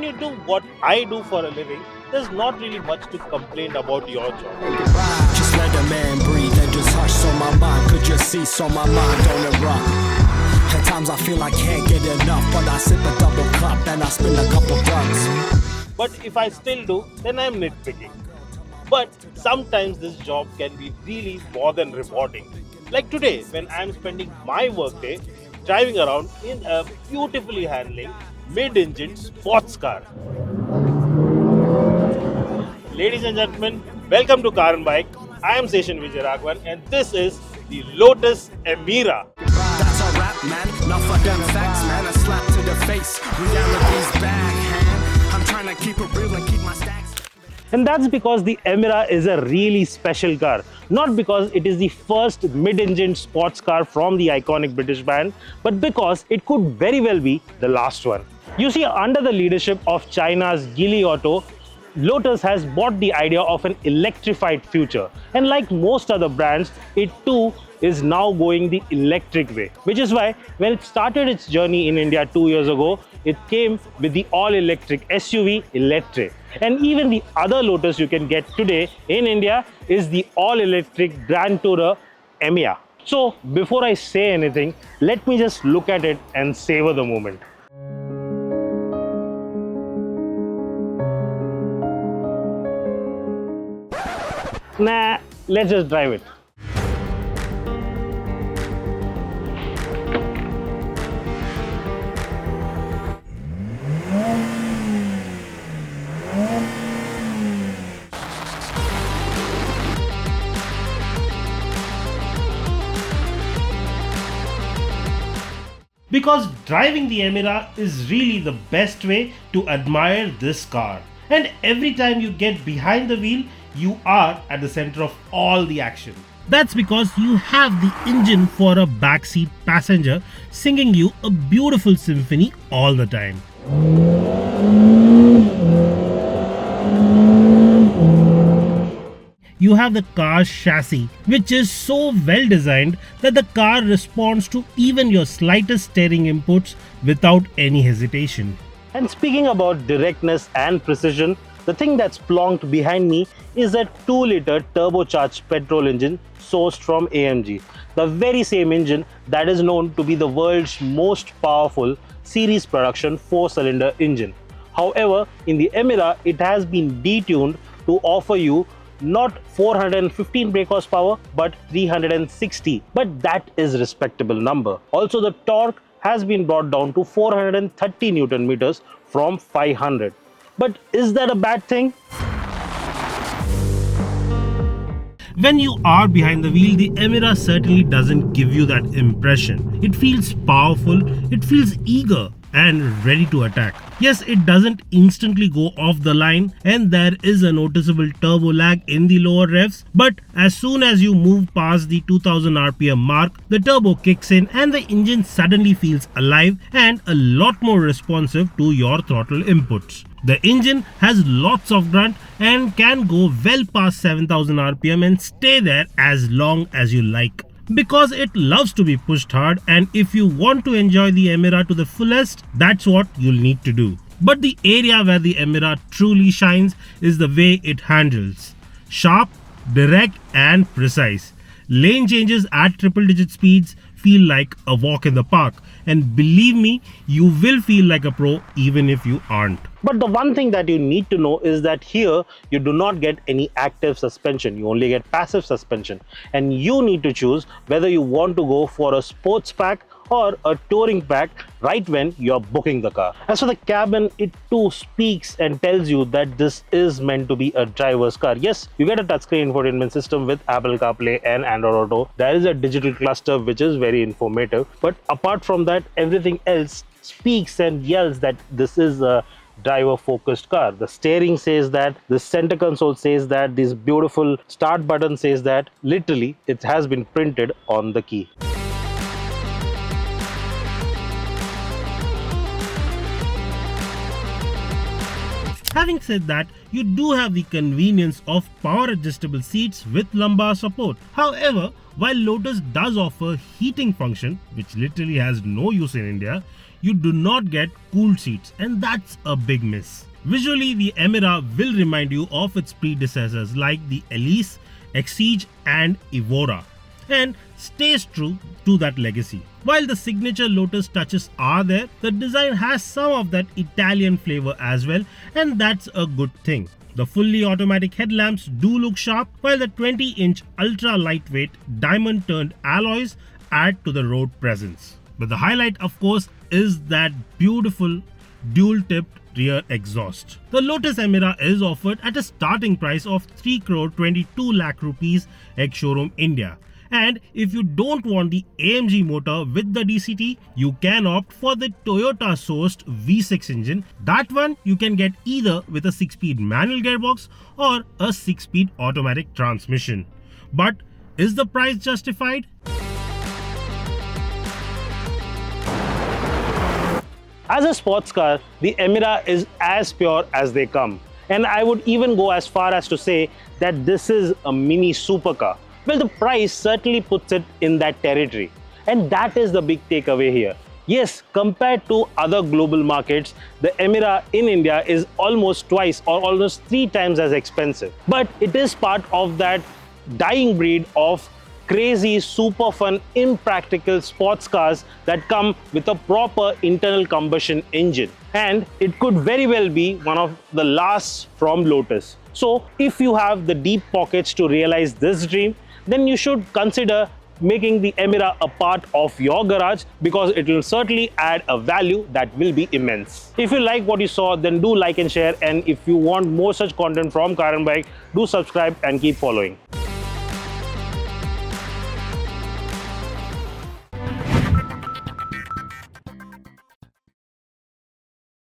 when you do what I do for a living, there's not really much to complain about your job. Just let a man breathe and just hush so my mind could just cease, so my mind don't erupt. At times I feel I can't get enough, but I sip a double cup and I spin a couple bucks. But if I still do, then I'm nitpicking. But sometimes this job can be really more than rewarding. Like today, when I'm spending my workday driving around in a beautifully handling mid-engine sports car. Ladies and gentlemen, welcome to Car and Bike. I am Seshan Vijayaraghavan and this is the Lotus Emira. That's a rap, man. Not for them facts, man. A slap to the face. Reality's back, hand. I'm trying to keep it real and keep my stacks. And that's because the Emira is a really special car. Not because it is the first mid-engine sports car from the iconic British brand, but because it could very well be the last one. You see, under the leadership of China's Geely Auto, Lotus has bought the idea of an electrified future. And like most other brands, it too is now going the electric way. Which is why when it started its journey in India 2 years ago, it came with the all-electric SUV Electric. And even the other Lotus you can get today in India is the all-electric Grand Tourer Emira. So before I say anything, let me just look at it and savor the moment. Nah, let's just drive it. Because driving the Emira is really the best way to admire this car. And every time you get behind the wheel, you are at the center of all the action. That's because you have the engine for a backseat passenger singing you a beautiful symphony all the time. You have the car's chassis, which is so well designed that the car responds to even your slightest steering inputs without any hesitation. And speaking about directness and precision, the thing that's plonked behind me is a 2-liter turbocharged petrol engine sourced from AMG, the very same engine that is known to be the world's most powerful series production 4-cylinder engine. However, in the Emira, it has been detuned to offer you not 415 brake horsepower but 360, but that is a respectable number. Also, the torque has been brought down to 430 Newton meters from 500. But is that a bad thing? When you are behind the wheel, the Emira certainly doesn't give you that impression. It feels powerful, it feels eager and ready to attack. Yes, it doesn't instantly go off the line and there is a noticeable turbo lag in the lower revs, but as soon as you move past the 2000 RPM mark, the turbo kicks in and the engine suddenly feels alive and a lot more responsive to your throttle inputs. The engine has lots of grunt and can go well past 7000 RPM and stay there as long as you like. Because it loves to be pushed hard, and if you want to enjoy the Emira to the fullest, that's what you'll need to do. But the area where the Emira truly shines is the way it handles. Sharp, direct and precise. Lane changes at triple-digit speeds feel like a walk in the park, and believe me, you will feel like a pro even if you aren't. But the one thing that you need to know is that here you do not get any active suspension, you only get passive suspension, and you need to choose whether you want to go for a sports pack or a touring pack right when you're booking the car. As for the cabin, it too speaks and tells you that this is meant to be a driver's car. Yes, you get a touchscreen infotainment system with Apple CarPlay and Android Auto. There is a digital cluster which is very informative, but apart from that, everything else speaks and yells that this is a driver focused car. The steering says that, the center console says that, this beautiful start button says that. Literally, it has been printed on the key. Having said that, you do have the convenience of power adjustable seats with lumbar support. However, while Lotus does offer heating function, which literally has no use in India, you do not get cooled seats, and that's a big miss. Visually, the Emira will remind you of its predecessors like the Elise, Exige and Evora, and stays true to that legacy. While the signature Lotus touches are there, the design has some of that Italian flavor as well, and that's a good thing. The fully automatic headlamps do look sharp, while the 20-inch ultra lightweight diamond turned alloys add to the road presence. But the highlight, of course, is that beautiful dual-tipped rear exhaust. The Lotus Emira is offered at a starting price of 3 crore 22 lakh rupees ex-showroom India. And if you don't want the AMG motor with the DCT, you can opt for the Toyota sourced V6 engine. That one you can get either with a 6-speed manual gearbox or a 6-speed automatic transmission. But is the price justified? As a sports car, the Emira is as pure as they come. And I would even go as far as to say that this is a mini supercar. Well, the price certainly puts it in that territory. And that is the big takeaway here. Yes, compared to other global markets, the Emira in India is almost twice or almost 3 times as expensive. But it is part of that dying breed of crazy, super fun, impractical sports cars that come with a proper internal combustion engine. And it could very well be one of the last from Lotus. So if you have the deep pockets to realize this dream, then you should consider making the Emira a part of your garage, because it will certainly add a value that will be immense. If you like what you saw, then do like and share, and if you want more such content from Car and Bike, do subscribe and keep following.